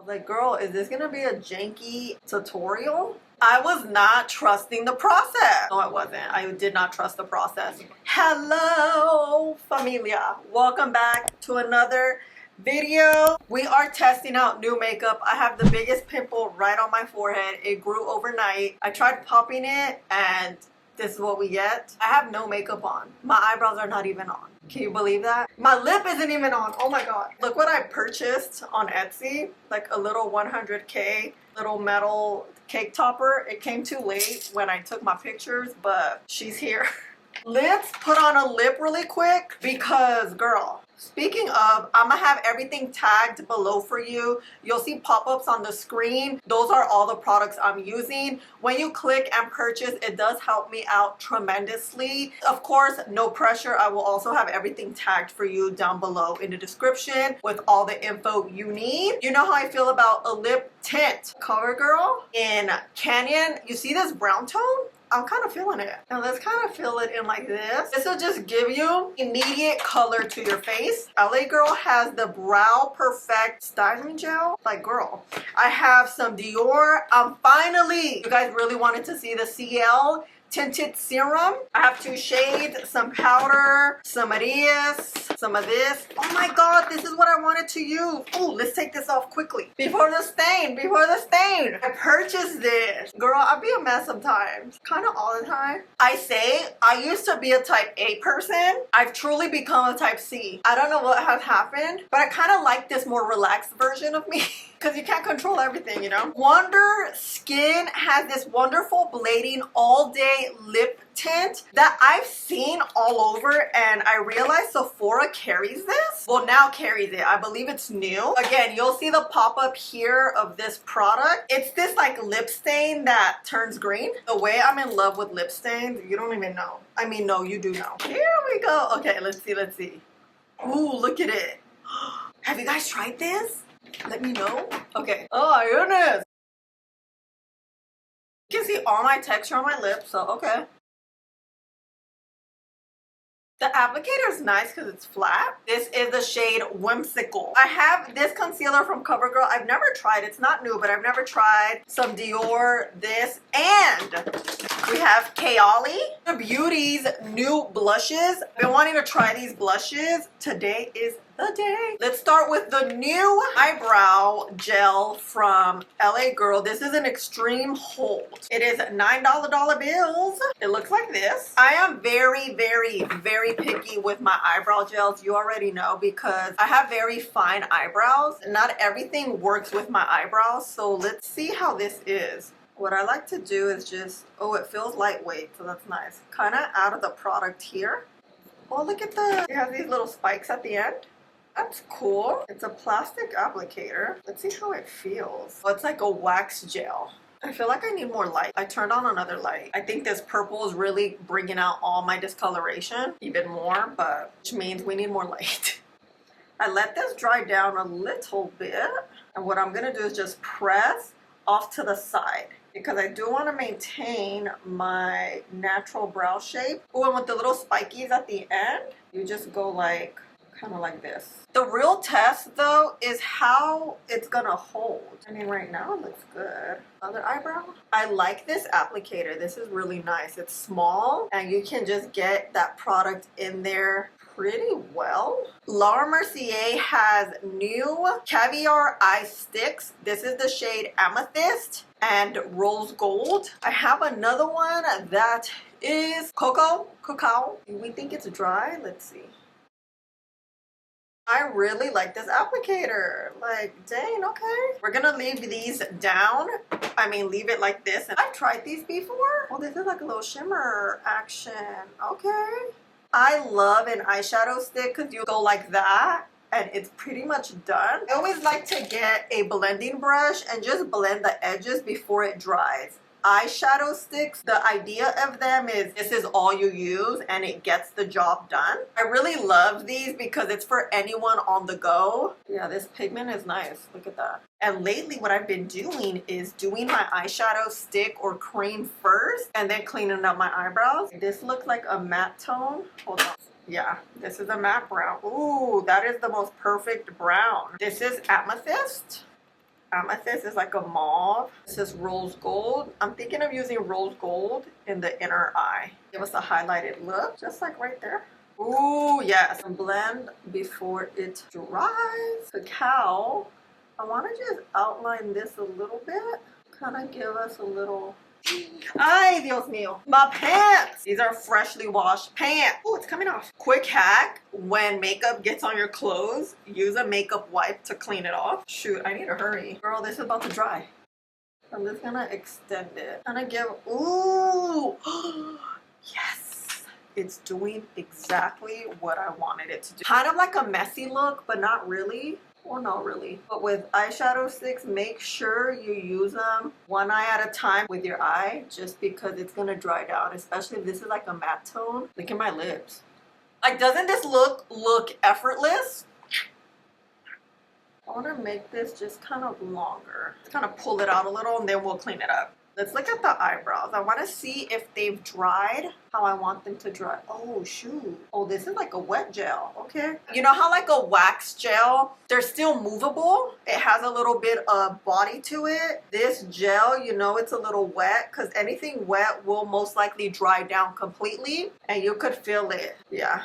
Like, girl, is this gonna be a janky tutorial? I was not trusting the process. No, I wasn't. I did not trust the process. Hello, Familia. Welcome back to another video. We are testing out new makeup. I have the biggest pimple right on my forehead. It grew overnight. I tried popping it and this is what we get. I have no makeup on. My eyebrows are not even on. Can you believe that? My lip isn't even on. Oh my god. Look what I purchased on Etsy. Like a little 100K little metal cake topper. It came too late when I took my pictures, but she's here. Let's put on a lip really quick because, girl, speaking of, I'm gonna have everything tagged below for you. You'll see pop-ups on the screen. Those are all the products I'm using. When you click and purchase, it does help me out tremendously. Of course, no pressure. I will also have everything tagged for you down below in the description with all the info you need. You know how I feel about a lip tint. CoverGirl in Canyon. You see this brown tone? I'm kind of feeling it. Now let's kind of fill it in like this. This will just give you immediate color to your face. LA Girl has the Brow Perfect Styling Gel. Like, girl, I have some Dior. Finally, you guys really wanted to see the Ciele tinted serum. I have 2 shades, some powder, some of this, some of this. Oh my god, this is what I wanted to use. Oh, let's take this off quickly before the stain. I purchased this. Girl, I be a mess sometimes, kind of all the time. I say I used to be a type A person. I've truly become a type C. I don't know what has happened, but I kind of like this more relaxed version of me. Because you can't control everything, you know? Wonder Skin has this wonderful blading all day lip tint that I've seen all over, and I realized Sephora carries this. Well, now carries it. I believe it's new. Again, you'll see the pop-up here of this product. It's this like lip stain that turns green. The way I'm in love with lip stains, you don't even know. I mean, no, you do know. Here we go. Okay, let's see. Ooh, look at it. Have you guys tried this? Let me know. Okay. Oh my goodness. You can see all my texture on my lips, so okay. The applicator is nice because it's flat. This is the shade Whimsical. I have this concealer from CoverGirl. I've never tried. It's not new, but I've never tried. Some Dior, this, and we have Kayali, Huda Beauty's new blushes. I've been wanting to try these blushes. Today is the day. Let's start with the new eyebrow gel from LA Girl. This is an extreme hold. It is $9 bills. It looks like this. I am very picky with my eyebrow gels. You already know because I have very fine eyebrows. Not everything works with my eyebrows. So let's see how this is. What I like to do is just, oh, it feels lightweight, so that's nice. Kind of out of the product here. Oh, look at it has these little spikes at the end. That's cool. It's a plastic applicator. Let's see how it feels. Oh, it's like a wax gel. I feel like I need more light. I turned on another light. I think this purple is really bringing out all my discoloration even more, but which means we need more light. I let this dry down a little bit, and what I'm gonna do is just press off to the side because I do want to maintain my natural brow shape. Oh, and with the little spikies at the end, you just go like kind of like this. The real test though is how it's gonna hold. I mean, right now it looks good. Other eyebrow. I like this applicator. This is really nice. It's small and you can just get that product in there pretty well. Laura Mercier has new Caviar eye sticks. This is the shade Amethyst and Rose Gold. I have another one that is Cacao. We think it's dry. Let's see. I really like this applicator. Like, dang, okay. We're gonna leave these down. I mean, leave it like this. And I've tried these before. Oh, this is like a little shimmer action. Okay. I love an eyeshadow stick because you go like that and it's pretty much done. I always like to get a blending brush and just blend the edges before it dries. Eyeshadow sticks, the idea of them is this is all you use and it gets the job done. I really love these because it's for anyone on the go. Yeah, this pigment is nice. Look at that. And lately what I've been doing is doing my eyeshadow stick or cream first and then cleaning up my eyebrows. This looks like a matte tone. Hold on. Yeah, this is a matte brown. Ooh, that is the most perfect brown. This is Amethyst. Amethyst is like a mauve. This is rose gold. I'm thinking of using rose gold in the inner eye. Give us a highlighted look, just like right there. Ooh, yes. Blend before it dries. Cacao. I want to just outline this a little bit. Kind of give us a little... Ay, Dios mío. My pants. These are freshly washed pants. Oh, it's coming off. Quick hack. When makeup gets on your clothes, use a makeup wipe to clean it off. Shoot, I need to hurry. Girl, this is about to dry. I'm just gonna extend it. I'm gonna give... Ooh. Yes. It's doing exactly what I wanted it to do. Kind of like a messy look, but not really. Well, not really. But with eyeshadow sticks, make sure you use them one eye at a time with your eye, just because it's gonna dry down, especially if this is like a matte tone. Look at my lips. Like, doesn't this look effortless? I want to make this just kind of longer. Kind of pull it out a little and then we'll clean it up. Let's look at the eyebrows. I want to see if they've dried how I want them to dry. Oh, shoot. Oh, this is like a wet gel. Okay. You know how like a wax gel, they're still movable. It has a little bit of body to it. This gel, you know, it's a little wet because anything wet will most likely dry down completely and you could feel it. Yeah.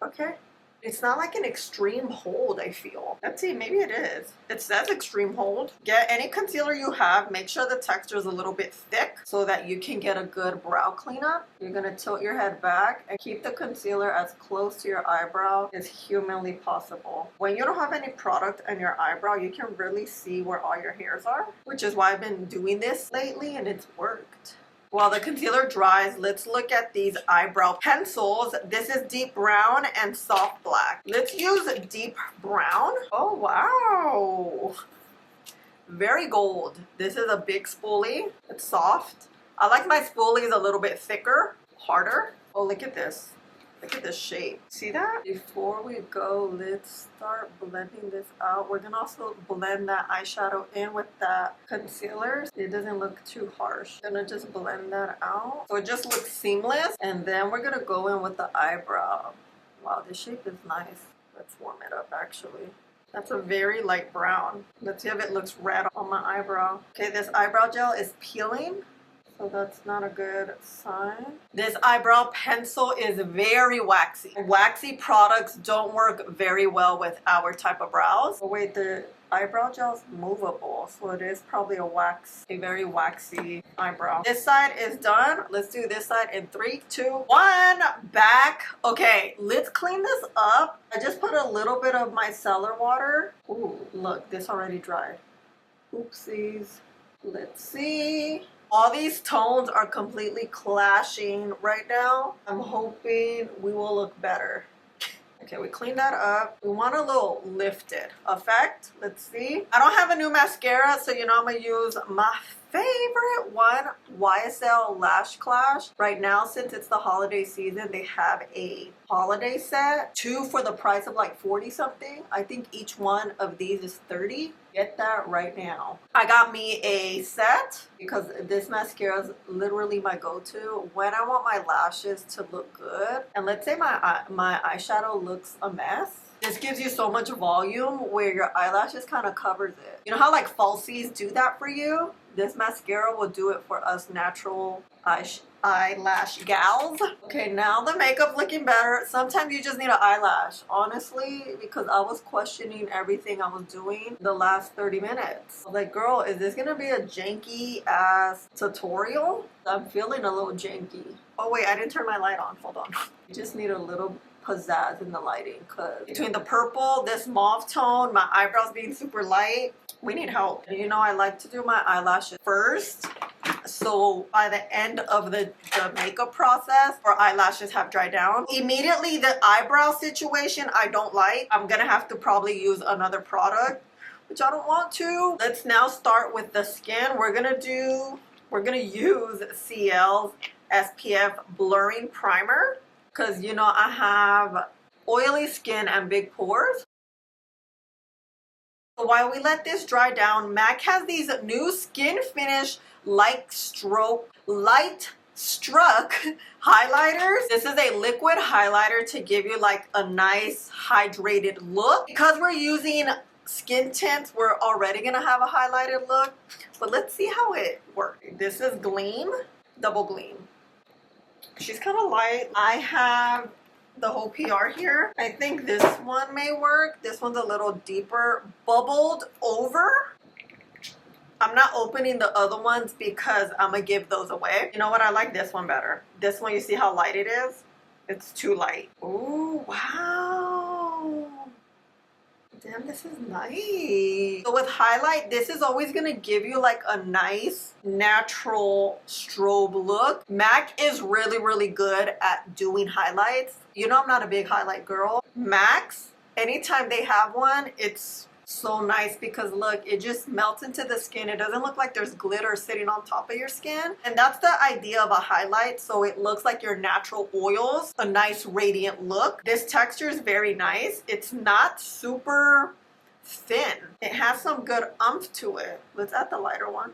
Okay. It's not like an extreme hold, I feel. Let's see, maybe it is. It says extreme hold. Get any concealer you have, make sure the texture is a little bit thick so that you can get a good brow cleanup. You're gonna tilt your head back and keep the concealer as close to your eyebrow as humanly possible. When you don't have any product on your eyebrow, you can really see where all your hairs are, which is why I've been doing this lately and it's worked. While the concealer dries, let's look at these eyebrow pencils. This is deep brown and soft black. Let's use deep brown. Oh, wow. Very gold. This is a big spoolie. It's soft. I like my spoolies a little bit thicker, harder. Oh, look at this. Look at this shape. See that? Before we go, let's start blending this out. We're gonna also blend that eyeshadow in with that concealer. It doesn't look too harsh. I'm gonna just blend that out so it just looks seamless. And then we're gonna go in with the eyebrow. Wow, this shape is nice. Let's warm it up actually. That's a very light brown. Let's see if it looks red on my eyebrow. Okay, this eyebrow gel is peeling. So that's not a good sign. This eyebrow pencil is very waxy. Waxy products don't work very well with our type of brows. Oh wait, the eyebrow gel is movable, so it is probably a very waxy eyebrow. This side is done. Let's do this side in 3, 2, 1. Back. Okay, let's clean this up. I just put a little bit of micellar water. Ooh, look, this already dried. Oopsies. Let's see. All these tones are completely clashing right now. I'm hoping we will look better. Okay, we cleaned that up. We want a little lifted effect. Let's see. I don't have a new mascara, so you know I'm gonna use my favorite one, YSL Lash Clash. Right now, since it's the holiday season, they have a holiday set. 2 for the price of like 40 something. I think each one of these is 30. Get that right now. I got me a set because this mascara is literally my go-to when I want my lashes to look good. And let's say my eyeshadow looks a mess. This gives you so much volume where your eyelashes kind of covers it. You know how like falsies do that for you? This mascara will do it for us natural eyelash gals. Okay, now the makeup looking better. Sometimes you just need an eyelash, honestly, because I was questioning everything I was doing the last 30 minutes. I was like, girl, is this gonna be a janky ass tutorial? I'm feeling a little janky. Oh wait, I didn't turn my light on. Hold on. You just need a little pizzazz in the lighting, because between the purple, this mauve tone, my eyebrows being super light, we need help. You know I like to do my eyelashes first, so by the end of the makeup process, our eyelashes have dried down. Immediately the eyebrow situation I don't like. I'm gonna have to probably use another product, which I don't want to. Let's now start with the skin. We're gonna use Ciele's SPF Blurring Primer, because you know I have oily skin and big pores. So while we let this dry down, MAC has these new Skin Finish Light Struck highlighters. This is a liquid highlighter to give you like a nice hydrated look. Because we're using skin tints, we're already gonna have a highlighted look, but let's see how it works. This is Gleam, Double Gleam. She's kind of light. I have the whole PR here. I think this one may work. This one's a little deeper, bubbled over. I'm not opening the other ones because I'm gonna give those away. You know what? I like this one better. This one, you see how light it is? It's too light. Oh, wow. Damn, this is nice. So with highlight, this is always gonna give you like a nice natural strobe look. MAC is really, really good at doing highlights. You know I'm not a big highlight girl. MAC's, anytime they have one, it's so nice because look, it just melts into the skin. It doesn't look like there's glitter sitting on top of your skin, and that's the idea of a highlight, so it looks like your natural oils, a nice radiant look. This texture is very nice. It's not super thin. It has some good oomph to it. Let's add the lighter one.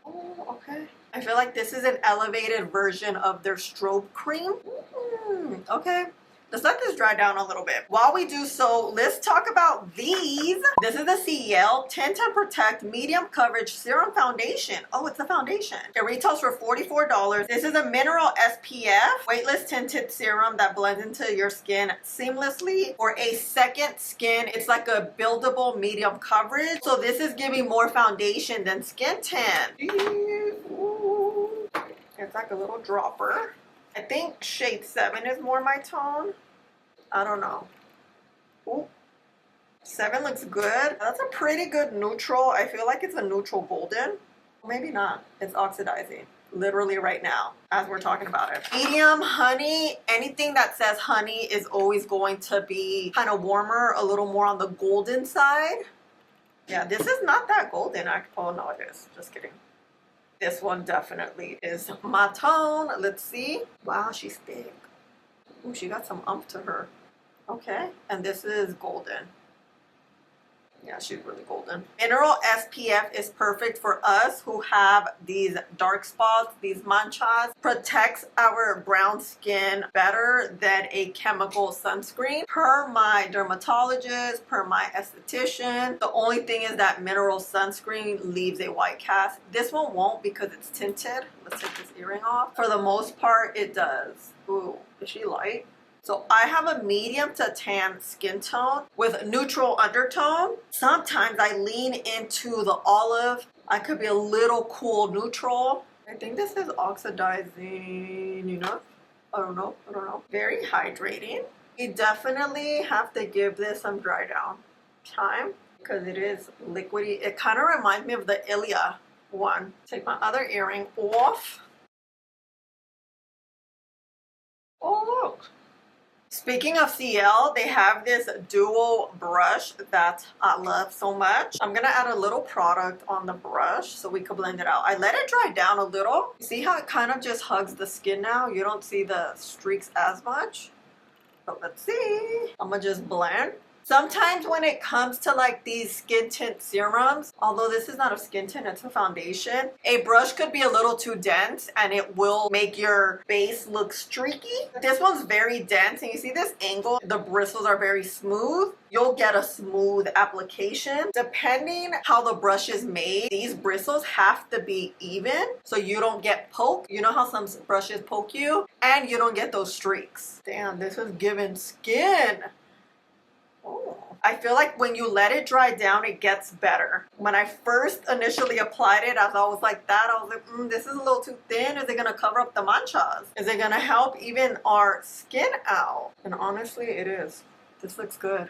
Oh, okay. I feel like this is an elevated version of their strobe cream. Okay. Let's let this dry down a little bit. While we do so, let's talk about these. This is the Ciele Tint and Protect Medium Coverage Serum Foundation. Oh, it's a foundation. It retails for $44. This is a mineral SPF weightless tinted serum that blends into your skin seamlessly for a second skin. It's like a buildable medium coverage. So this is giving more foundation than skin tint. Ooh. It's like a little dropper. I think shade 7 is more my tone. I don't know. Ooh. 7 looks good. That's a pretty good neutral. I feel like it's a neutral golden. Maybe not. It's oxidizing. Literally right now as we're talking about it. Medium honey. Anything that says honey is always going to be kind of warmer, a little more on the golden side. Yeah, this is not that golden. Oh no, it is. Just kidding. This one definitely is my tone. Let's see. Wow, she's thick. Ooh, she got some oomph to her. Okay, and this is golden. Yeah, she's really golden. Mineral SPF is perfect for us who have these dark spots, these manchas. Protects our brown skin better than a chemical sunscreen. Per my dermatologist, per my esthetician, the only thing is that mineral sunscreen leaves a white cast. This one won't because it's tinted. Let's take this earring off. For the most part, it does. Ooh, is she light? So I have a medium to tan skin tone with neutral undertone. Sometimes I lean into the olive. I could be a little cool neutral. I think this is oxidizing enough. I don't know. Very hydrating. You definitely have to give this some dry down time because it is liquidy. It kind of reminds me of the Ilia one. Take my other earring off. Oh, look. Speaking of Ciele, they have this dual brush that I love so much. I'm gonna add a little product on the brush so we can blend it out. I let it dry down a little. See how it kind of just hugs the skin now? You don't see the streaks as much. But let's see. I'm gonna just blend. Sometimes when it comes to like these skin tint serums, although this is not a skin tint, it's a foundation, a brush could be a little too dense and it will make your base look streaky. This one's very dense and you see this angle, the bristles are very smooth. You'll get a smooth application. Depending how the brush is made, these bristles have to be even so you don't get poked. You know how some brushes poke you? And you don't get those streaks. Damn, this is giving skin. Oh. I feel like when you let it dry down, it gets better. When I first initially applied it, as I was like that, I was like, this is a little too thin. Is it gonna cover up the manchas? Is it gonna help even our skin out? And honestly, it is. This looks good.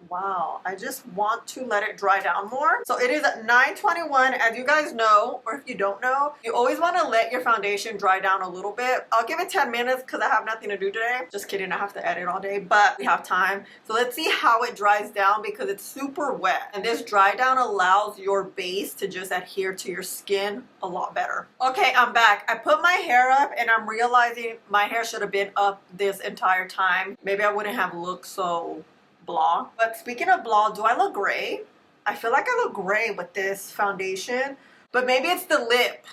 Wow, I just want to let it dry down more. So it is $9.21. As you guys know, or if you don't know, you always want to let your foundation dry down a little bit. I'll give it 10 minutes because I have nothing to do today. Just kidding, I have to edit all day, but we have time. So let's see how it dries down because it's super wet. And this dry down allows your base to just adhere to your skin a lot better. Okay, I'm back. I put my hair up and I'm realizing my hair should have been up this entire time. Maybe I wouldn't have looked so blah. But speaking of blah, do I look gray? I feel like I look gray with this foundation, but maybe it's the lip.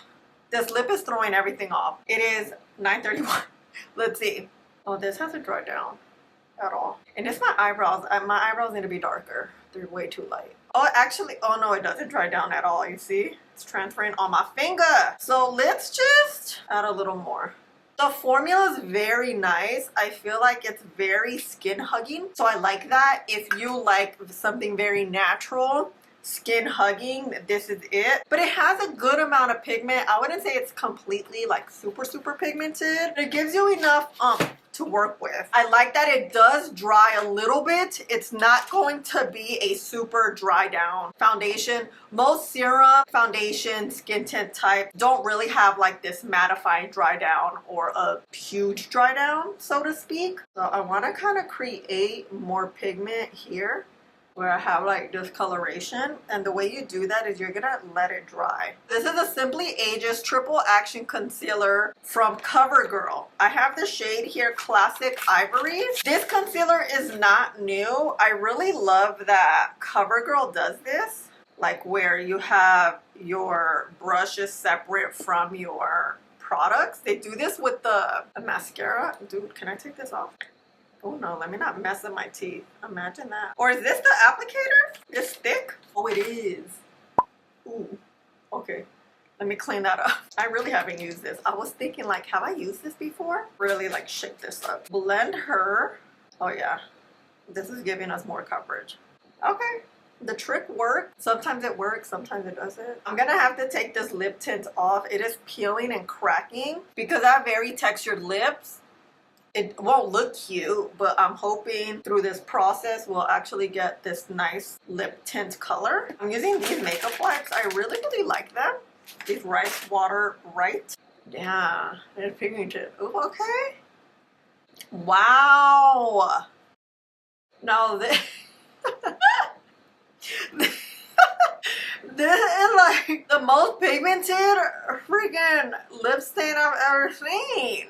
This lip is throwing everything off. It is 9:31. Let's see. Oh, this hasn't dried down at all. And it's my eyebrows. My eyebrows need to be darker. They're way too light. Oh, actually, oh no, it doesn't dry down at all. You see? It's transferring on my finger. So let's just add a little more. The formula is very nice. I feel like it's very skin hugging. So I like that. If you like something very natural, skin hugging, this is it. But it has a good amount of pigment. I wouldn't say it's completely like super pigmented. It gives you enough to work with. I like that it does dry a little bit. It's not going to be a super dry down foundation. Most serum foundation skin tint type don't really have like this mattifying dry down or a huge dry down, so to speak. So I want to kind of create more pigment here where I have like discoloration, and the way you do that is you're gonna let it dry. This is a Simply Ageless Triple Action Concealer from CoverGirl. I have the shade here, Classic Ivory. This concealer is not new. I really love that CoverGirl does this, like where you have your brushes separate from your products. They do this with the mascara. Dude, can I take this off? Oh no, let me not mess up my teeth. Imagine that. Or is this the applicator? It's thick? Oh, it is. Ooh, okay. Let me clean that up. I really haven't used this. I was thinking like, have I used this before? Really like shake this up. Blend her. Oh yeah, this is giving us more coverage. Okay, the trick worked. Sometimes it works, sometimes it doesn't. I'm gonna have to take this lip tint off. It is peeling and cracking because I have very textured lips. It won't look cute, but I'm hoping through this process we'll actually get this nice lip tint color. I'm using these makeup wipes. I really like them. These rice water right. Yeah, it's pigmented. Ooh, okay. Wow. Now this this is like the most pigmented freaking lip stain I've ever seen.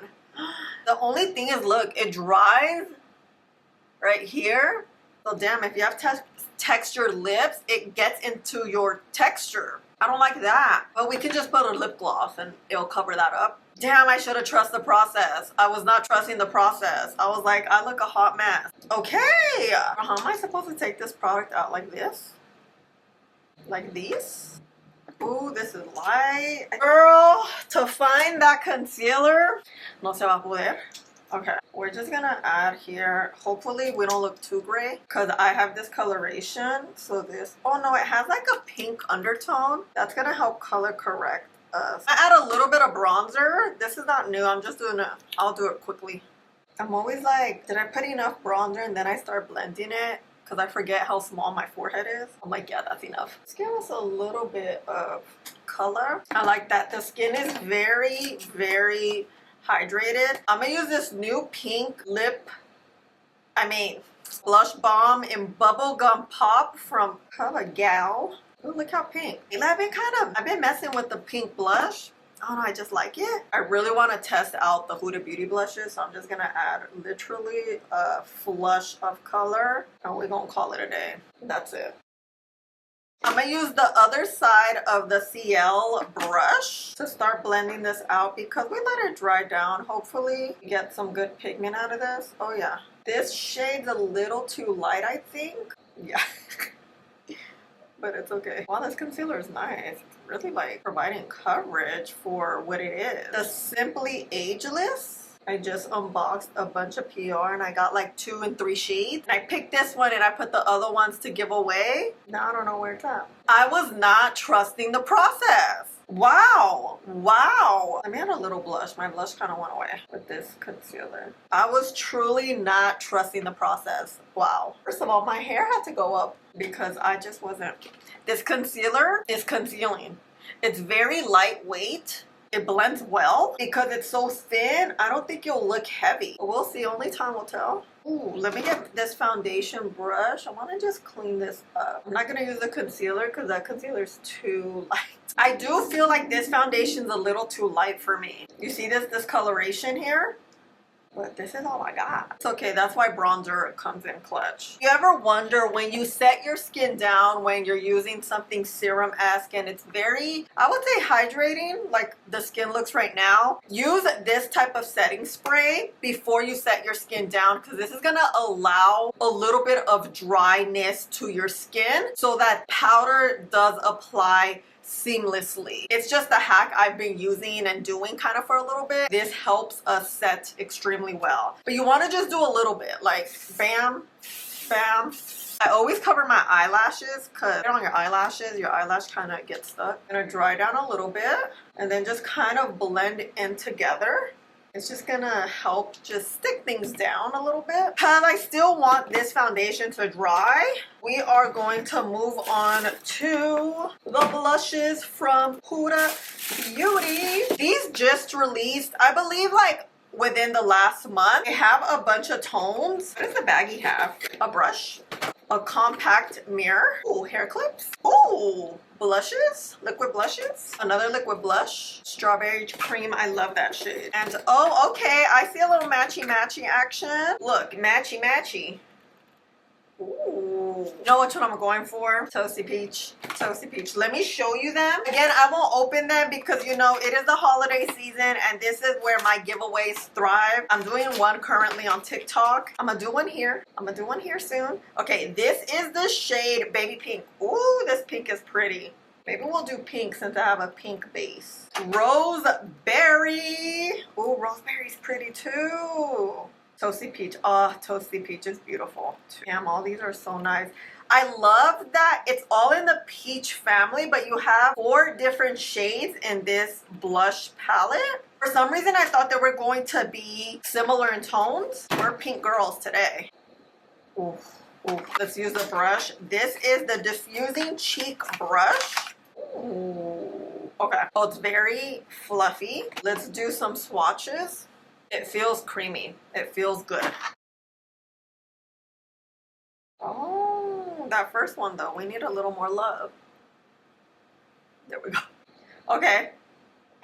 The only thing is, look, it dries right here. So damn, if you have textured lips, it gets into your texture. I don't like that. But we can just put a lip gloss and it'll cover that up. Damn, I should have trusted the process. I was not trusting the process. I was like, I look a hot mess. Okay. How am I supposed to take this product out? Like this? Like these? Ooh, this is light. Girl, to find that concealer, no se va a poder. Okay, we're just gonna add here. Hopefully we don't look too gray because I have this coloration. So this, oh no, it has like a pink undertone. That's gonna help color correct us. I add a little bit of bronzer. This is not new. I'm just doing it. I'll do it quickly. I'm always like, did I put enough bronzer? And then I start blending it. Because I forget how small my forehead is. I'm like, yeah, that's enough. Let's give us a little bit of color. I like that the skin is very hydrated. I'm gonna use this new pink blush balm in Bubblegum Pop from CoverGirl. Ooh, look how pink. I've been messing with the pink blush. Oh no, I just like it. I really want to test out the Huda Beauty Blushes, so I'm just gonna add literally a flush of color and we're gonna call it a day. That's it. I'm gonna use the other side of the Ciele brush to start blending this out because we let it dry down. Hopefully we get some good pigment out of this. Oh yeah. This shade's a little too light, I think. Yeah. But it's okay. Wow, this concealer is nice. It's really like providing coverage for what it is. The Simply Ageless. I just unboxed a bunch of PR and I got like 2 and 3 shades. I picked this one and I put the other ones to give away. Now I don't know where it's at. I was not trusting the process. Wow. Wow. Let me add a little blush. My blush kind of went away with this concealer. I was truly not trusting the process. Wow. First of all, my hair had to go up because I just wasn't. This concealer is concealing. It's very lightweight. It blends well because it's so thin. I don't think it'll look heavy. We'll see. Only time will tell. Ooh, let me get this foundation brush. I want to just clean this up. I'm not going to use the concealer because that concealer is too light. I do feel like this foundation's a little too light for me. You see this discoloration here? But this is all I got. It's okay, that's why bronzer comes in clutch. You ever wonder when you set your skin down, when you're using something serum-esque and it's very, I would say hydrating, like the skin looks right now, use this type of setting spray before you set your skin down, because this is gonna allow a little bit of dryness to your skin so that powder does apply seamlessly. It's just a hack I've been using and doing kind of for a little bit. This helps us set extremely well. But you want to just do a little bit, like bam, bam. I always cover my eyelashes because on your eyelashes, your eyelash kind of gets stuck. I'm gonna dry down a little bit and then just kind of blend in together. It's just gonna help just stick things down a little bit. Because I still want this foundation to dry, we are going to move on to the blushes from Huda Beauty. These just released, I believe, like within the last month. They have a bunch of tones. What does the baggie have? A brush, a compact mirror, ooh, hair clips, ooh, blushes, liquid blushes, another liquid blush, strawberry cream, I love that shade. And oh, okay, I see a little matchy action. Look, matchy. Ooh. You know which one I'm going for? Toasty Peach. Toasty Peach. Let me show you them. Again, I won't open them because, you know, it is the holiday season and this is where my giveaways thrive. I'm doing one currently on TikTok. I'm gonna do one here. I'm gonna do one here soon. Okay, this is the shade Baby Pink. Ooh, this pink is pretty. Maybe we'll do pink since I have a pink base. Roseberry. Ooh, Roseberry's pretty too. Toasty Peach. Oh, Toasty Peach is beautiful. Damn, all these are so nice. I love that it's all in the peach family, but you have 4 different shades in this blush palette. For some reason, I thought they were going to be similar in tones. We're pink girls today. Ooh, ooh. Let's use the brush. This is the diffusing cheek brush. Ooh. Okay. Oh, it's very fluffy. Let's do some swatches. It feels creamy. It feels good. Oh, that first one though, we need a little more love. There we go. Okay.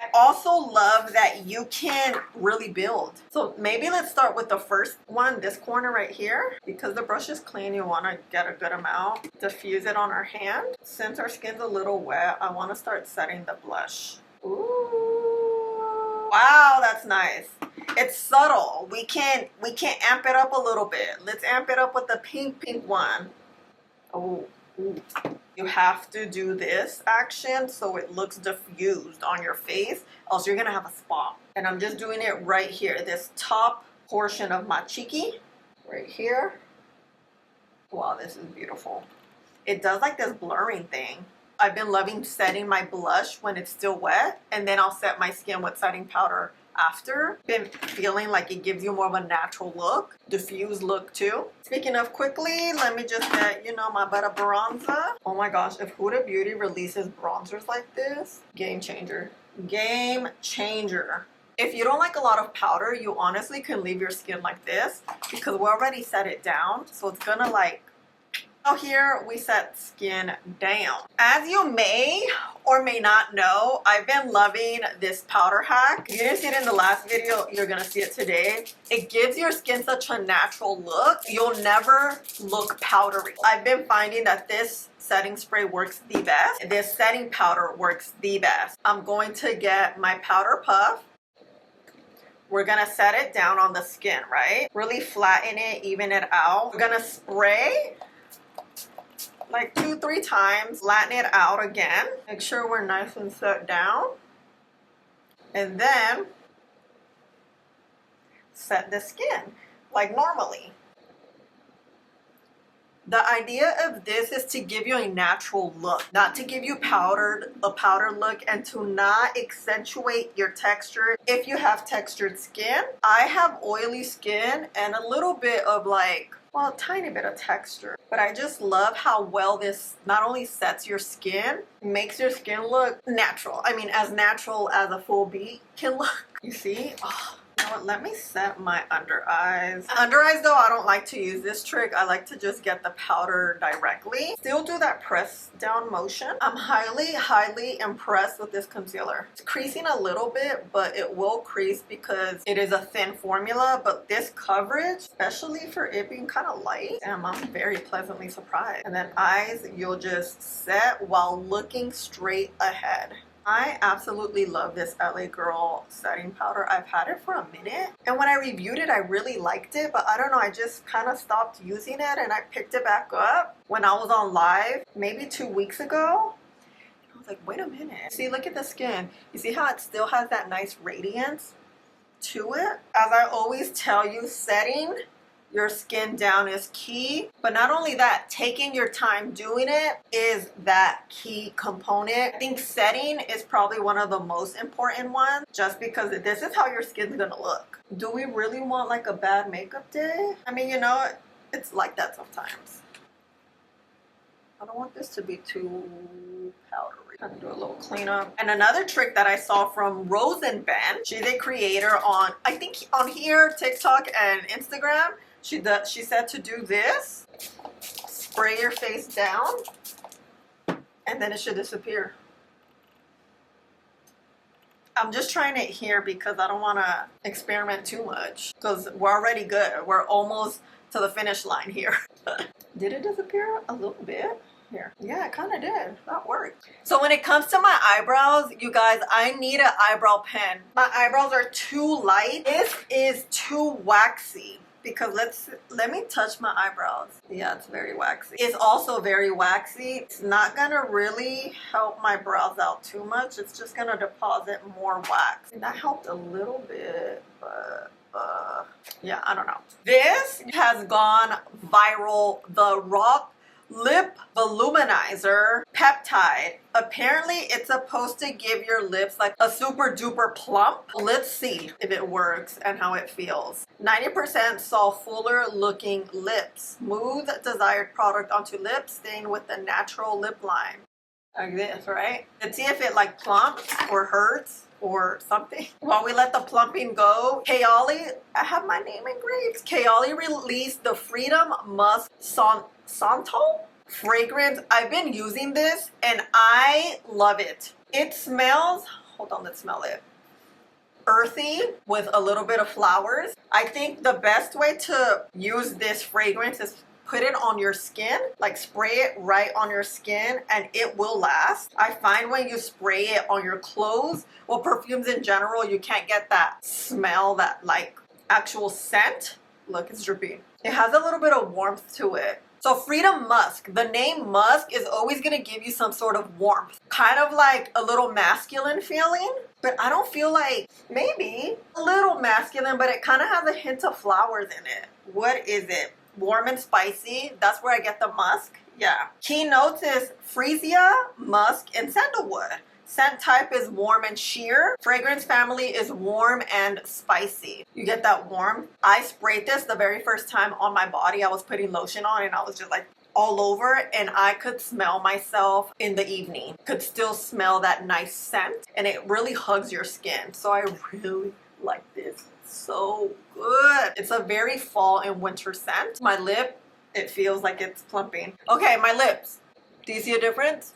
I also love that you can really build. So maybe let's start with the first one, this corner right here. Because the brush is clean, you want to get a good amount. Diffuse it on our hand. Since our skin's a little wet, I want to start setting the blush. Ooh. Wow, that's nice. It's subtle. We can amp it up a little bit. Let's amp it up with the pink one. Oh, ooh. You have to do this action so it looks diffused on your face, else you're gonna have a spot. And I'm just doing it right here, this top portion of my cheeky, right here. Wow, this is beautiful. It does like this blurring thing. I've been loving setting my blush when it's still wet, and then I'll set my skin with setting powder after. Been feeling like it gives you more of a natural look, diffused look too. Speaking of quickly, let me just get, you know, my butter bronzer. Oh my gosh, if Huda Beauty releases bronzers like this, game changer. Game changer. If you don't like a lot of powder, you honestly can leave your skin like this because we already set it down. So it's gonna like, oh, here we set skin down. As you may or may not know, I've been loving this powder hack. If you didn't see it in the last video, you're gonna see it today. It gives your skin such a natural look. You'll never look powdery. I've been finding that this setting spray works the best. This setting powder works the best. I'm going to get my powder puff. We're gonna set it down on the skin, right? Really flatten it, even it out. We're gonna spray like 2-3 times, flatten it out again. Make sure we're nice and set down. And then set the skin like normally. The idea of this is to give you a natural look, not to give you a powdered look and to not accentuate your texture. If you have textured skin, I have oily skin and a little bit of like, well, a tiny bit of texture. But I just love how well this not only sets your skin, makes your skin look natural. I mean, as natural as a full beat can look. You see? Oh, You know what, let me set my under eyes. Under eyes though, I don't like to use this trick. I like to just get the powder directly. Still do that press down motion. I'm highly impressed with this concealer. It's creasing a little bit, but it will crease because it is a thin formula. But this coverage, especially for it being kind of light, I'm very pleasantly surprised. And then eyes, you'll just set while looking straight ahead. I absolutely love this LA Girl setting powder. I've had it for a minute, and when I reviewed it, I really liked it, but I don't know, I just kind of stopped using it, and I picked it back up when I was on live maybe 2 weeks ago. I was like, wait a minute. See, look at the skin. You see how it still has that nice radiance to it? As I always tell you, setting your skin down is key, but not only that, taking your time doing it is that key component. I think setting is probably one of the most important ones, just because this is how your skin's gonna look. Do we really want like a bad makeup day? I mean, you know, it's like that sometimes. I don't want this to be too powdery. I'm gonna do a little cleanup. And another trick that I saw from Rosen Ben, she's a creator on, I think on here, TikTok and Instagram. She said to do this, spray your face down, and then it should disappear. I'm just trying it here because I don't want to experiment too much, because we're already good. We're almost to the finish line here. Did it disappear a little bit? Here. Yeah, it kind of did. That worked. So when it comes to my eyebrows, you guys, I need an eyebrow pen. My eyebrows are too light. This is too waxy. Because let me touch my eyebrows. Yeah, it's very waxy. It's also very waxy. It's not gonna really help my brows out too much. It's just gonna deposit more wax. And that helped a little bit, but yeah, I don't know. This has gone viral. The Roc Lip Voluminizer Peptide. Apparently it's supposed to give your lips like a super duper plump. Let's see if it works and how it feels. 90% saw fuller looking lips. Smooth desired product onto lips, staying with the natural lip line. Like this, right? Let's see if it like plumps or hurts or something. While we let the plumping go, Kayali, I have my name engraved. Kayali released the Freedom Musk Santal fragrance. I've been using this and I love it. It smells, hold on, let's smell it. Earthy with a little bit of flowers. I think the best way to use this fragrance is put it on your skin, like spray it right on your skin and it will last. I find when you spray it on your clothes, well, perfumes in general, you can't get that smell, that like actual scent. Look, it's dripping. It has a little bit of warmth to it. So Freedom Musk, the name Musk is always going to give you some sort of warmth. Kind of like a little masculine feeling, but I don't feel like, maybe a little masculine, but it kind of has a hint of flowers in it. What is it? Warm and spicy. That's where I get the musk. Yeah. Key notes is freesia, musk, and sandalwood. Scent type is warm and sheer. Fragrance family is warm and spicy. You get that warm. I sprayed this the very first time on my body. I was putting lotion on and I was just like all over, and I could smell myself in the evening. Could still smell that nice scent, and it really hugs your skin. So I really like this. So good. It's a very fall and winter scent. My lip, it feels like it's plumping. Okay, my lips. Do you see a difference?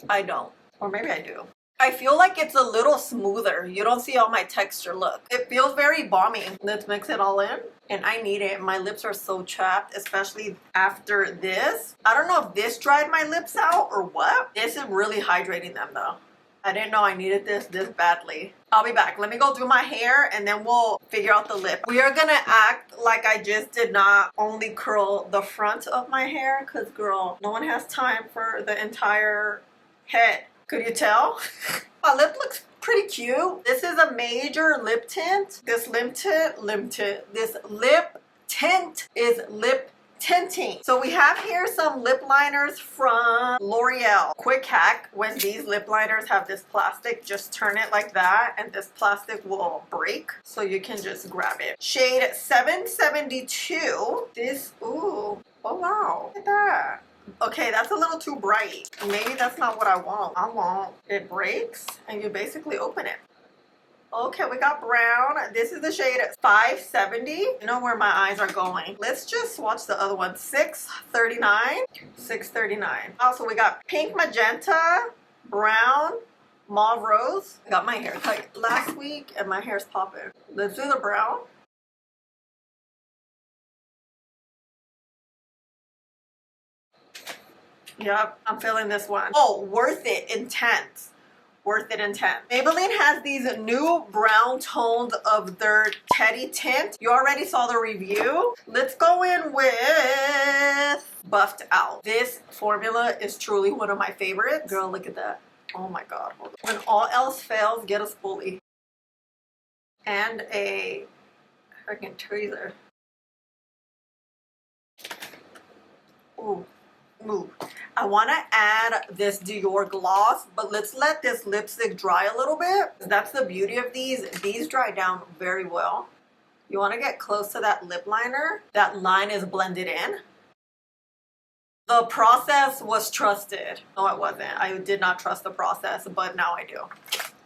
I don't. Or maybe I do. I feel like it's a little smoother. You don't see all my texture, look. It feels very balmy. Let's mix it all in. And I need it. My lips are so chapped, especially after this. I don't know if this dried my lips out or what. This is really hydrating them though. I didn't know I needed this badly. I'll be back. Let me go do my hair and then we'll figure out the lip. We are gonna act like I just did not only curl the front of my hair, because girl, no one has time for the entire head. Could you tell? My lip looks pretty cute. This is a major lip tint. This lip tint is lip tinting. So we have here some lip liners from L'Oreal. Quick hack, when these lip liners have this plastic, just turn it like that and this plastic will break. So you can just grab it. Shade 772. This, ooh, oh wow, look at that. Okay, that's a little too bright. Maybe that's not what I want. I want it breaks and you basically open it. Okay, we got brown. This is the shade 570. You know where my eyes are going. Let's just swatch the other one. 639. 639. Also, we got pink magenta, brown, mauve rose. I got my hair cut last week and my hair's popping. Let's do the brown. Yep, I'm feeling this one. Oh, worth it, intense. Worth it intense. Maybelline has these new brown tones of their Teddy tint. You already saw the review. Let's go in with Buffed Out. This formula is truly one of my favorites. Girl, look at that. Oh my God. When all else fails, get a spoolie. And a freaking tweezer. Ooh. Ooh. I want to add this Dior gloss, but let's let this lipstick dry a little bit. That's the beauty of these. These dry down very well. You want to get close to that lip liner. That line is blended in. The process was trusted. No, it wasn't. I did not trust the process, but now I do.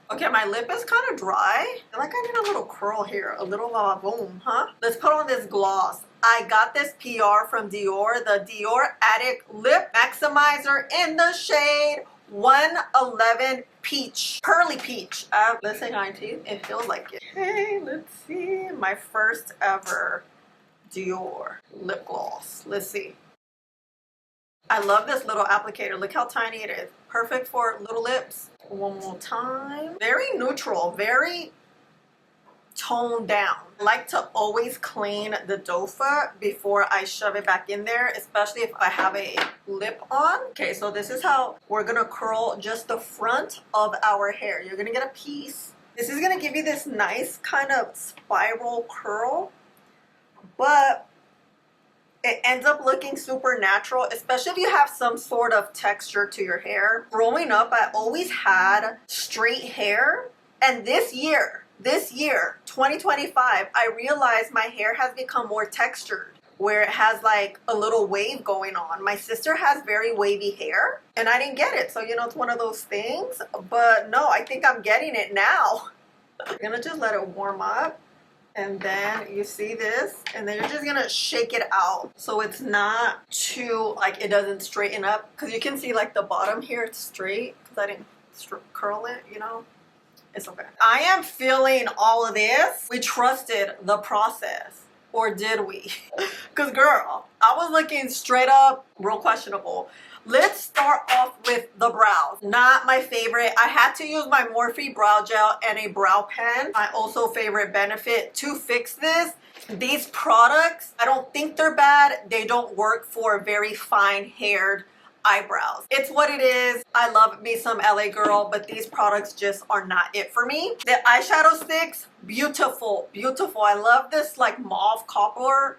Okay, my lip is kind of dry. I feel like I need a little curl here. A little boom, huh? Let's put on this gloss. I got this PR from Dior, the Dior Addict Lip Maximizer in the shade 111 Peach. Pearly Peach. Let's say 19. It feels like it. Okay, let's see. My first ever Dior lip gloss. Let's see. I love this little applicator. Look how tiny it is. Perfect for little lips. One more time. Very neutral. Very toned down. I like to always clean the dofa before I shove it back in there, especially if I have a lip on. Okay, so this is how we're gonna curl just the front of our hair. You're gonna get a piece. This is gonna give you this nice kind of spiral curl, but it ends up looking super natural, especially if you have some sort of texture to your hair. Growing up, I always had straight hair, and this year, 2025, I realized my hair has become more textured, where it has like a little wave going on. My sister has very wavy hair, and I didn't get it. So, you know, it's one of those things. But no, I think I'm getting it now. I'm gonna just let it warm up. And then you see this, and then you're just gonna shake it out. So it's not too, like, it doesn't straighten up. Because you can see like the bottom here, it's straight. Because I didn't curl it, you know. It's okay. I am feeling all of this. We trusted the process. Or did we? Because girl, I was looking straight up real questionable. Let's start off with the brows. Not my favorite. I had to use my Morphe brow gel and a brow pen. My also favorite Benefit to fix this. These products, I don't think they're bad. They don't work for very fine haired eyebrows. It's what it is. I love me some LA girl, but these products just are not it for me. The eyeshadow sticks, beautiful, beautiful. I love this like mauve copper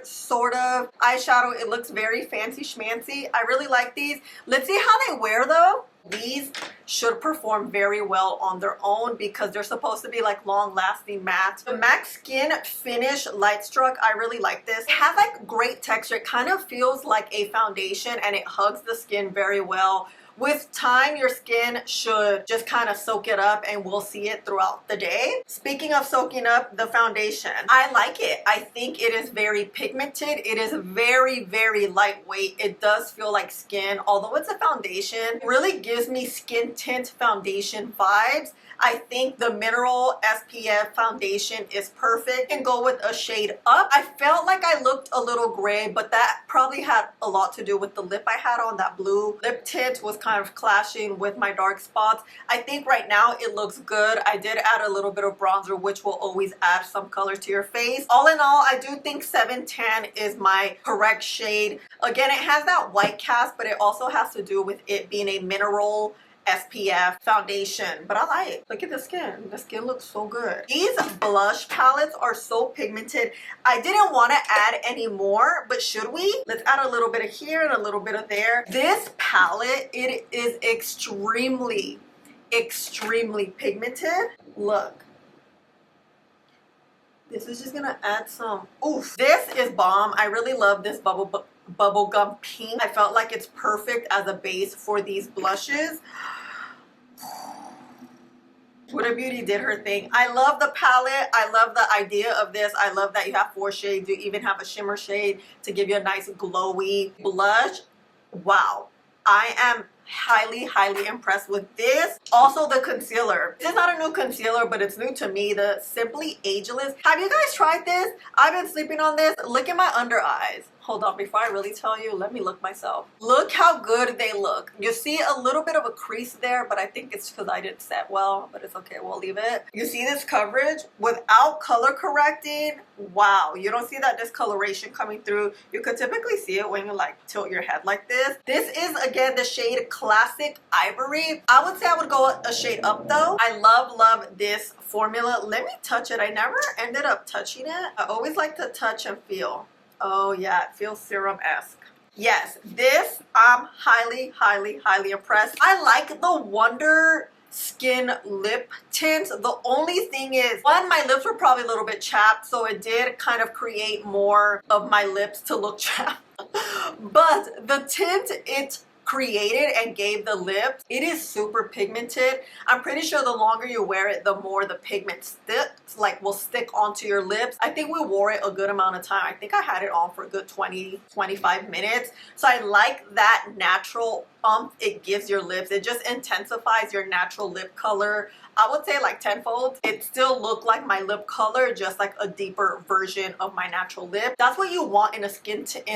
sort of eyeshadow. It looks very fancy schmancy. I really like these. Let's see how they wear though. These should perform very well on their own because they're supposed to be like long-lasting matte. The MAC Skin Finish Light Struck, I really like this. It has like great texture. It kind of feels like a foundation and it hugs the skin very well. With time, your skin should just kind of soak it up and we'll see it throughout the day. Speaking of soaking up, the foundation, I like it. I think it is very pigmented. It is very, very lightweight. It does feel like skin. Although it's a foundation, it really gives me skin tint foundation vibes. I think the Mineral SPF foundation is perfect and go with a shade up. I felt like I looked a little gray, but that probably had a lot to do with the lip I had on. That blue lip tint was kind of clashing with my dark spots. I think right now it looks good. I did add a little bit of bronzer, which will always add some color to your face. All in all, I do think 710 is my correct shade. Again, it has that white cast, but it also has to do with it being a mineral SPF foundation, but I like it. Look at the skin. The skin looks so good. These blush palettes are so pigmented. I didn't want to add any more, but should we? Let's add a little bit of here and a little bit of there. This palette, it is extremely, extremely pigmented. Look. This is just gonna add some oof. This is Balm. I really love this bubblegum pink. I felt like it's perfect as a base for these blushes. Huda Beauty did her thing. I love the palette. I love the idea of this. I love that you have 4 shades. You even have a shimmer shade to give you a nice glowy blush. Wow. I am highly impressed with this. Also the concealer. This is not a new concealer, but it's new to me. The Simply Ageless. Have you guys tried this? I've been sleeping on this. Look at my under eyes. Hold on, before I really tell you, let me look myself. Look how good they look. You see a little bit of a crease there, but I think it's because I didn't set well, but it's okay, we'll leave it. You see this coverage without color correcting? Wow, you don't see that discoloration coming through. You could typically see it when you like tilt your head like this. This is again the shade Classic Ivory. I would say I would go a shade up though. I love this formula. Let me touch it. I never ended up touching it. I always like to touch and feel. Oh yeah, it feels serum-esque. Yes, this I'm highly impressed. I like the Wonder Skin Lip Tint. The only thing is, one, my lips were probably a little bit chapped, so it did kind of create more of my lips to look chapped. But the tint it created and gave the lips, it is super pigmented. I'm pretty sure the longer you wear it, the more the pigment sticks, like will stick onto your lips. I think we wore it a good amount of time. I think I had it on for a good 20-25 minutes. So I like that natural it gives your lips. It just intensifies your natural lip color. I would say like tenfold. It still looked like my lip color, just like a deeper version of my natural lip. That's what you want in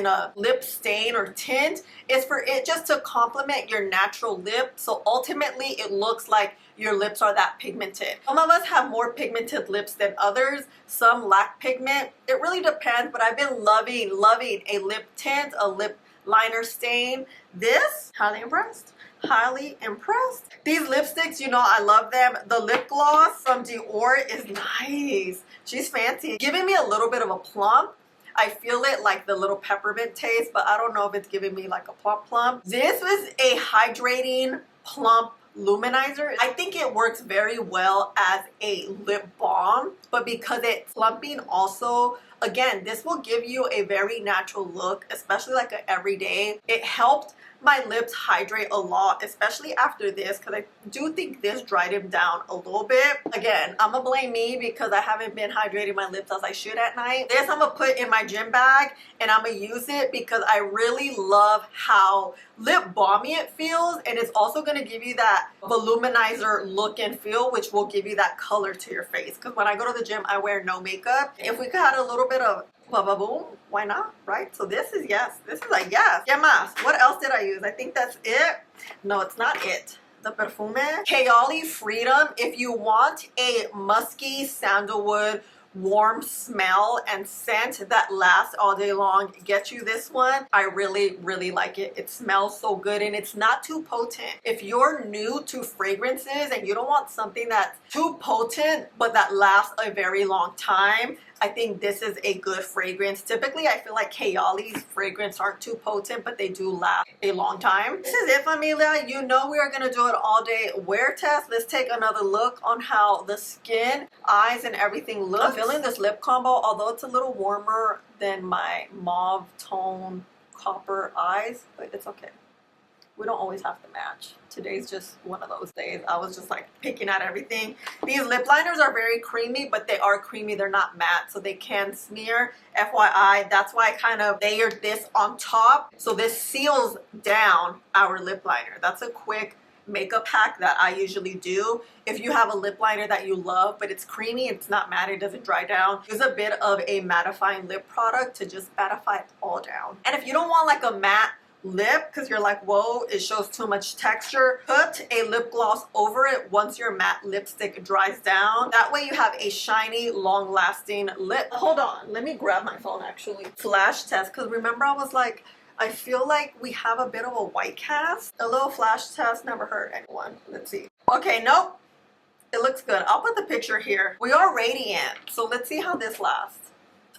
a lip stain or tint, is for it just to complement your natural lip. So ultimately it looks like your lips are that pigmented. Some of us have more pigmented lips than others. Some lack pigment. It really depends, but I've been loving a lip tint, a lip liner stain. This, highly impressed. Highly impressed. These lipsticks, you know, I love them. The lip gloss from Dior is nice. She's fancy. Giving me a little bit of a plump. I feel it like the little peppermint taste, but I don't know if it's giving me like a plump. This was a hydrating plump luminizer. I think it works very well as a lip balm, but because it's plumping also, again, this will give you a very natural look, especially like an everyday. It helped my lips hydrate a lot, especially after this, because I do think this dried them down a little bit. Again, I'm gonna blame me because I haven't been hydrating my lips as I should at night. This I'm gonna put in my gym bag and I'm gonna use it because I really love how lip balmy it feels, and it's also gonna give you that voluminizer look and feel, which will give you that color to your face. Because when I go to the gym, I wear no makeup. If we could have a little bit of boom, why not, right? So this is yes. This is a yes. ¿Qué más? What else did I use? I think that's it. No, it's not it. The perfume. Kayali Freedom. If you want a musky sandalwood warm smell and scent that lasts all day long, get you this one. I really like it. It smells so good and it's not too potent. If you're new to fragrances and you don't want something that's too potent but that lasts a very long time, I think this is a good fragrance. Typically, I feel like Kayali's fragrance aren't too potent, but they do last a long time. This is it, Familia. You know we are going to do an all-day wear test. Let's take another look on how the skin, eyes, and everything looks. I'm feeling this lip combo, although it's a little warmer than my mauve tone copper eyes, but it's okay. We don't always have to match. Today's just one of those days. I was just like picking at everything. These lip liners are very creamy, but they are creamy. They're not matte, so they can smear. FYI, that's why I kind of layered this on top. So this seals down our lip liner. That's a quick makeup hack that I usually do. If you have a lip liner that you love, but it's creamy, it's not matte, it doesn't dry down, use a bit of a mattifying lip product to just mattify it all down. And if you don't want like a matte lip because you're like, whoa, it shows too much texture, put a lip gloss over it once your matte lipstick dries down. That way you have a shiny, long-lasting lip. Hold on, let me grab my phone actually. Flash test, because remember I was like, I feel like we have a bit of a white cast. A little flash test never hurt anyone. Let's see. Okay, nope, it looks good. I'll put the picture here. We are radiant, so let's see how this lasts.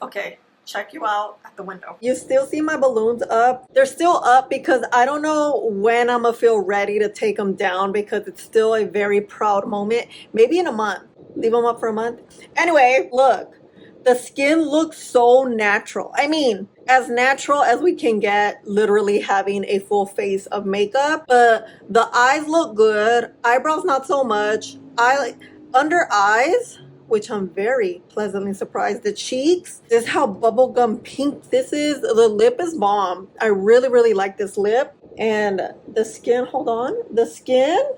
Okay, check you out at the window. You still see my balloons up? They're still up because I don't know when I'm gonna feel ready to take them down because it's still a very proud moment. Maybe in a month. Leave them up for a month. Anyway, look. The skin looks so natural. I mean, as natural as we can get, literally having a full face of makeup. But the eyes look good. Eyebrows not so much. Under eyes, which I'm very pleasantly surprised. The cheeks, this is how bubblegum pink this is. The lip is bomb. I really, really like this lip. And the skin, hold on. The skin,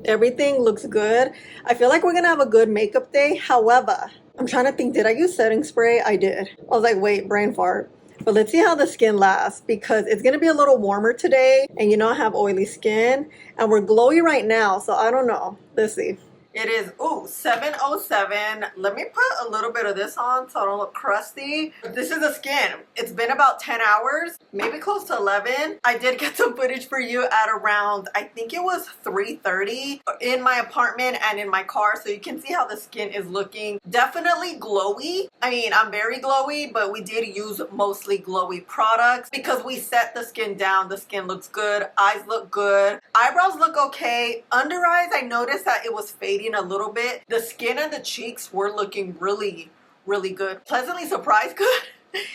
everything looks good. I feel like we're gonna have a good makeup day. However, I'm trying to think, did I use setting spray? I did. I was like, wait, brain fart. But let's see how the skin lasts, because it's gonna be a little warmer today. And you know I have oily skin and we're glowy right now. So I don't know. Let's see. It is, ooh, 7:07. Let me put a little bit of this on so I don't look crusty. This is the skin. It's been about 10 hours, maybe close to 11. I did get some footage for you at around, I think it was 3:30 in my apartment and in my car. So you can see how the skin is looking. Definitely glowy. I mean, I'm very glowy, but we did use mostly glowy products because we set the skin down. The skin looks good. Eyes look good. Eyebrows look okay. Under eyes, I noticed that it was fading a little bit. The skin and the cheeks were looking really, really good. Pleasantly surprised good.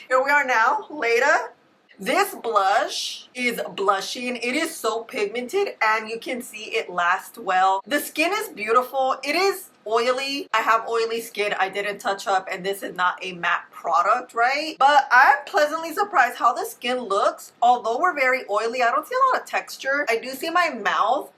Here we are now, later. This blush is blushing. It is so pigmented and you can see it lasts well. The skin is beautiful. It is oily. I have oily skin. I didn't touch up, and this is not a matte product, right? But I'm pleasantly surprised how the skin looks. Although we're very oily, I don't see a lot of texture. I do see my mouth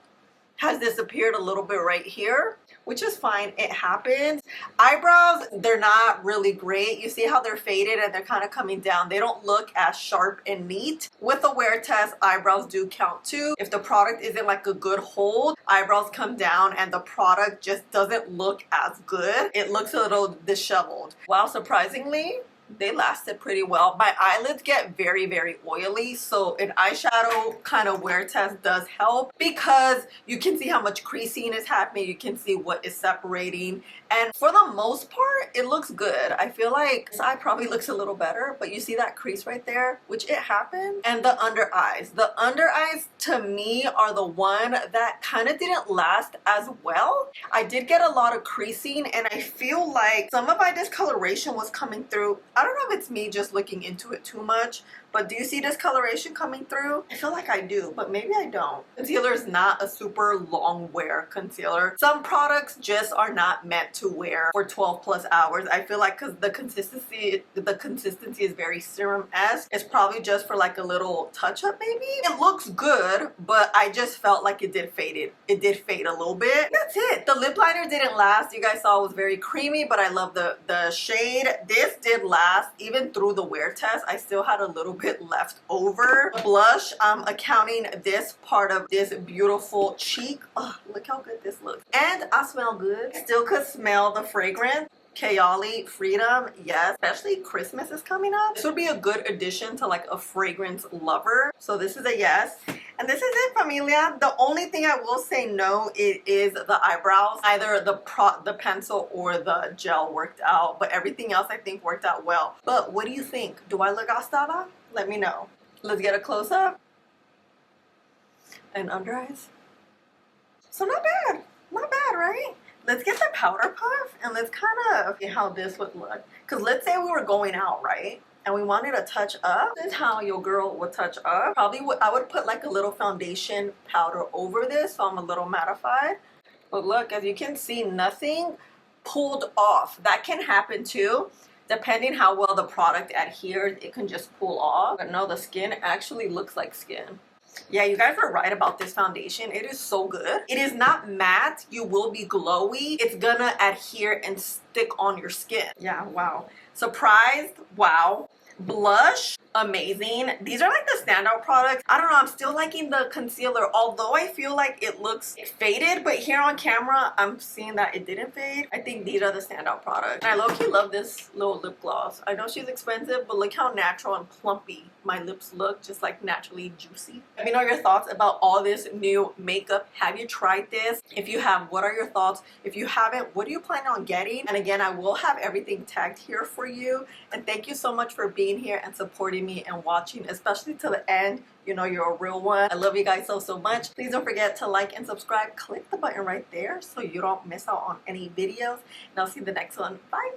has disappeared a little bit right here, which is fine. It happens. Eyebrows, they're not really great. You see how they're faded and they're kind of coming down. They don't look as sharp and neat. With a wear test, eyebrows do count too. If the product isn't like a good hold, eyebrows come down and the product just doesn't look as good. It looks a little disheveled. Wow, surprisingly, they lasted pretty well. My eyelids get very, very oily, so an eyeshadow kind of wear test does help because you can see how much creasing is happening. You can see what is separating, and for the most part, it looks good. I feel like this eye probably looks a little better, but you see that crease right there, which it happened. And the under eyes. The under eyes to me are the one that kind of didn't last as well. I did get a lot of creasing, and I feel like some of my discoloration was coming through. I don't know if it's me just looking into it too much, but do you see discoloration coming through? I feel like I do, but maybe I don't. Concealer is not a super long wear concealer. Some products just are not meant to wear for 12 plus hours. I feel like because the consistency is very serum-esque. It's probably just for like a little touch up maybe. It looks good, but I just felt like it did fade a little bit. That's it. The lip liner didn't last. You guys saw it was very creamy, but I love the shade. This did last even through the wear test. I still had a little bit left over. Blush, I'm accounting this part of this beautiful cheek. Oh, look how good this looks. And I smell good. Still could smell the fragrance. Kayali Freedom, yes, especially Christmas is coming up. This would be a good addition to like a fragrance lover. So this is a yes. And this is it, Familia. The only thing I will say no, it is the eyebrows. Either the pencil or the gel worked out, but everything else I think worked out well. But what do you think? Do I look gastada? Let me know. Let's get a close-up. And under eyes. So not bad. Not bad, right? Let's get the powder puff and let's kind of see how this would look. Because let's say we were going out, right? And we wanted to touch up. This is how your girl would touch up. Probably I would put like a little foundation powder over this so I'm a little mattified. But look, as you can see, nothing pulled off. That can happen too. Depending how well the product adheres, it can just pull off. But no, the skin actually looks like skin. Yeah, you guys are right about this foundation. It is so good. It is not matte. You will be glowy. It's gonna adhere and stick on your skin. Yeah, wow. Surprised? Wow. Blush? Amazing. These are like the standout products. I don't know, I'm still liking the concealer, although I feel like it looks faded, but here on camera I'm seeing that it didn't fade. I think these are the standout products. And I low-key love this little lip gloss. I know she's expensive, but look how natural and plumpy my lips look, just like naturally juicy. Let me know your thoughts about all this new makeup. Have you tried this? If you have, what are your thoughts? If you haven't, what do you plan on getting? And again, I will have everything tagged here for you. And thank you so much for being here and supporting me and watching, especially to the end. You know you're a real one. I love you guys so much. Please don't forget to like and subscribe. Click the button right there so you don't miss out on any videos. And I'll see you in the next one. Bye.